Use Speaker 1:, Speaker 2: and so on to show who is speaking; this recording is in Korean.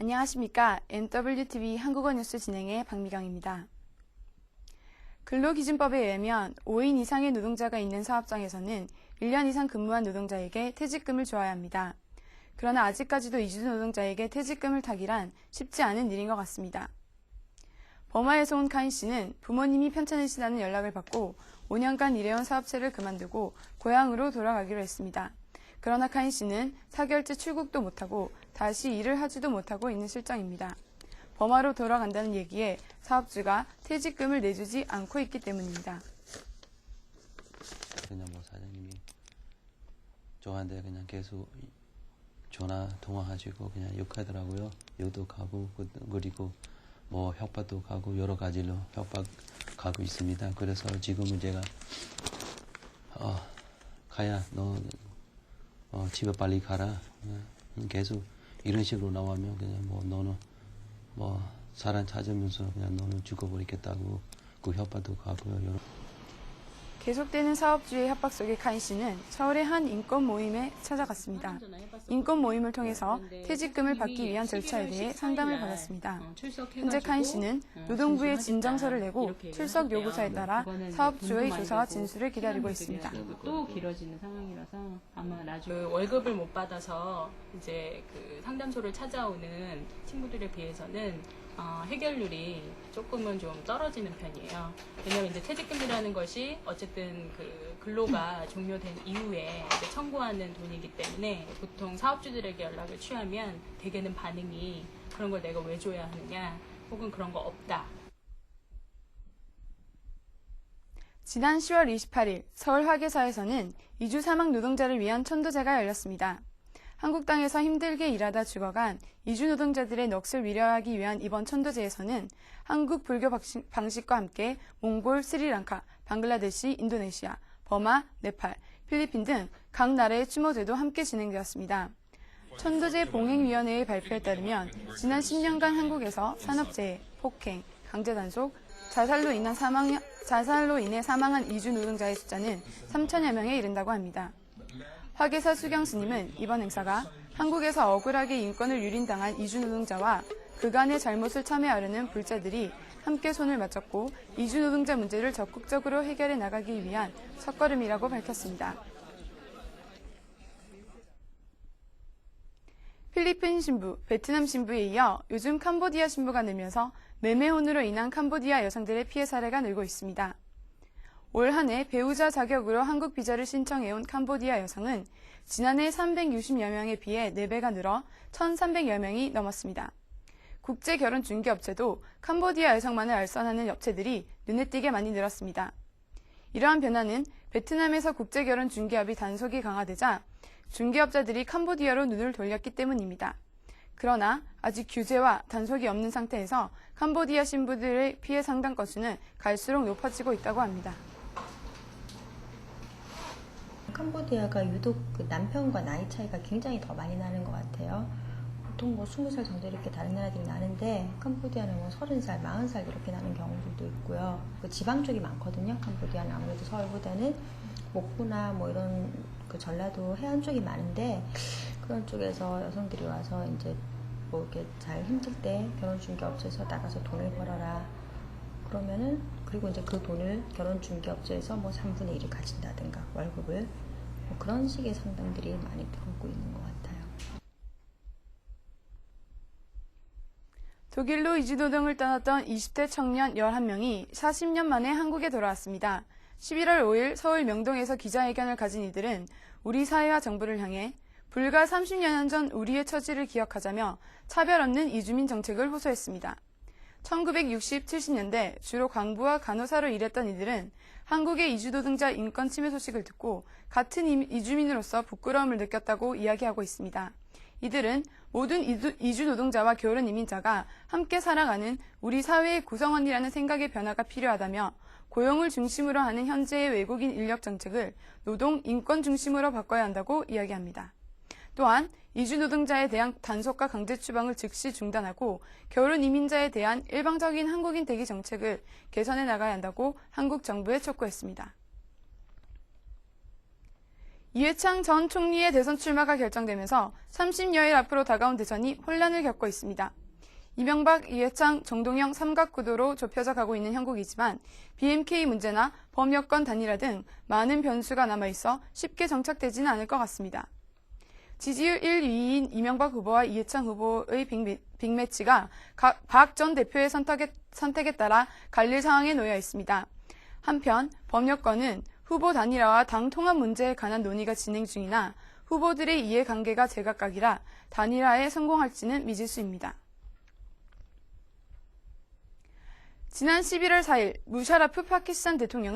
Speaker 1: 안녕하십니까. NWTV 한국어 뉴스 진행의 박미경입니다. 근로기준법에 의하면 5인 이상의 노동자가 있는 사업장에서는 1년 이상 근무한 노동자에게 퇴직금을 주어야 합니다. 그러나 아직까지도 이주 노동자에게 퇴직금을 타기란 쉽지 않은 일인 것 같습니다. 버마에서 온 카인 씨는 부모님이 편찮으시다는 연락을 받고 5년간 일해온 사업체를 그만두고 고향으로 돌아가기로 했습니다. 그러나 카인 씨는 4개월째 출국도 못하고 다시 일을 하지도 못하고 있는 실정입니다. 버마로 돌아간다는 얘기에 사업주가 퇴직금을 내주지 않고 있기 때문입니다.
Speaker 2: 그냥 사장님이 저한테 그냥 계속 전화 통화하시고 그냥 욕하더라고요. 욕도 가고 그리고 협박도 가고 여러 가지로 협박하고 있습니다. 그래서 지금은 제가 가야 너 집에 빨리 가라. 계속 이런 식으로 나오면 그냥 너는 사람 찾으면서 그냥 너는 죽어버리겠다고 그 협박도 가고요.
Speaker 1: 계속되는 사업주의 협박 속에 카인 씨는 서울의 한 인권 모임에 찾아갔습니다. 인권 모임을 통해서 퇴직금을 받기 위한 절차에 대해 상담을 받았습니다. 현재 카인 씨는 노동부에 진정서를 내고 출석 요구서에 따라 사업주의 조사와 진술을 기다리고 있습니다.
Speaker 3: 또 길어지는 상황이라서 아마 나중에 월급을 못 받아서 이제 그 상담소를 찾아오는 친구들에 비해서는 해결률이 조금은 좀 떨어지는 편이에요. 왜냐하면 이제 퇴직금이라는 것이 어쨌든 그 근로가 종료된 이후에 이제 청구하는 돈이기 때문에 보통 사업주들에게 연락을 취하면 대개는 반응이 그런 걸 내가 왜 줘야 하느냐 혹은 그런 거 없다.
Speaker 1: 지난 10월 28일 서울 화계사에서는 이주 사망 노동자를 위한 천도제가 열렸습니다. 한국 땅에서 힘들게 일하다 죽어간 이주 노동자들의 넋을 위로하기 위한 이번 천도제에서는 한국 불교 방식과 함께 몽골, 스리랑카, 방글라데시, 인도네시아, 버마, 네팔, 필리핀 등 각 나라의 추모제도 함께 진행되었습니다. 천도제 봉행위원회의 발표에 따르면 지난 10년간 한국에서 산업재해, 폭행, 강제단속, 자살로 인해 사망한 이주 노동자의 숫자는 3천여 명에 이른다고 합니다. 화계사 수경 스님은 이번 행사가 한국에서 억울하게 인권을 유린당한 이주 노동자와 그간의 잘못을 참회하려는 불자들이 함께 손을 맞잡고 이주 노동자 문제를 적극적으로 해결해 나가기 위한 첫걸음이라고 밝혔습니다. 필리핀 신부, 베트남 신부에 이어 요즘 캄보디아 신부가 늘면서 매매혼으로 인한 캄보디아 여성들의 피해 사례가 늘고 있습니다. 올 한 해 배우자 자격으로 한국 비자를 신청해온 캄보디아 여성은 지난해 360여 명에 비해 4배가 늘어 1,300여 명이 넘었습니다. 국제결혼중개업체도 캄보디아 여성만을 알선하는 업체들이 눈에 띄게 많이 늘었습니다. 이러한 변화는 베트남에서 국제결혼중개업이 단속이 강화되자 중개업자들이 캄보디아로 눈을 돌렸기 때문입니다. 그러나 아직 규제와 단속이 없는 상태에서 캄보디아 신부들의 피해 상당 건수는 갈수록 높아지고 있다고 합니다.
Speaker 4: 캄보디아가 유독 그 남편과 나이 차이가 굉장히 더 많이 나는 것 같아요. 보통 20살 정도 이렇게 다른 나라들이 나는데 캄보디아는 30살, 40살 이렇게 나는 경우들도 있고요. 그 지방 쪽이 많거든요. 캄보디아는 아무래도 서울보다는 목포나 이런 그 전라도 해안 쪽이 많은데 그런 쪽에서 여성들이 와서 이제 이렇게 잘 힘들 때 결혼중개업체에서 나가서 돈을 벌어라. 그러면은 그리고 이제 그 돈을 결혼중개업체에서 3분의 1을 가진다든가 월급을 그런 식의 상담들이 많이 들어오고 있는 것 같아요.
Speaker 1: 독일로 이주노동을 떠났던 20대 청년 11명이 40년 만에 한국에 돌아왔습니다. 11월 5일 서울 명동에서 기자회견을 가진 이들은 우리 사회와 정부를 향해 불과 30년 전 우리의 처지를 기억하자며 차별 없는 이주민 정책을 호소했습니다. 1960, 70년대 주로 광부와 간호사로 일했던 이들은 한국의 이주노동자 인권 침해 소식을 듣고 같은 이주민으로서 부끄러움을 느꼈다고 이야기하고 있습니다. 이들은 모든 이주노동자와 결혼이민자가 함께 살아가는 우리 사회의 구성원이라는 생각의 변화가 필요하다며 고용을 중심으로 하는 현재의 외국인 인력 정책을 노동 인권 중심으로 바꿔야 한다고 이야기합니다. 또한 이주 노동자에 대한 단속과 강제 추방을 즉시 중단하고 결혼 이민자에 대한 일방적인 한국인 대기 정책을 개선해 나가야 한다고 한국 정부에 촉구했습니다. 이회창 전 총리의 대선 출마가 결정되면서 30여일 앞으로 다가온 대선이 혼란을 겪고 있습니다. 이명박, 이회창, 정동영 삼각구도로 좁혀져 가고 있는 형국이지만 BMK 문제나 범여권 단일화 등 많은 변수가 남아있어 쉽게 정착되지는 않을 것 같습니다. 지지율 1, 2위인 이명박 후보와 이회창 후보의 빅매치가 박 전 대표의 선택에 따라 갈릴 상황에 놓여 있습니다. 한편 범여권은 후보 단일화와 당 통합 문제에 관한 논의가 진행 중이나 후보들의 이해관계가 제각각이라 단일화에 성공할지는 미지수입니다. 지난 11월 4일 무샤라프 파키스탄 대통령은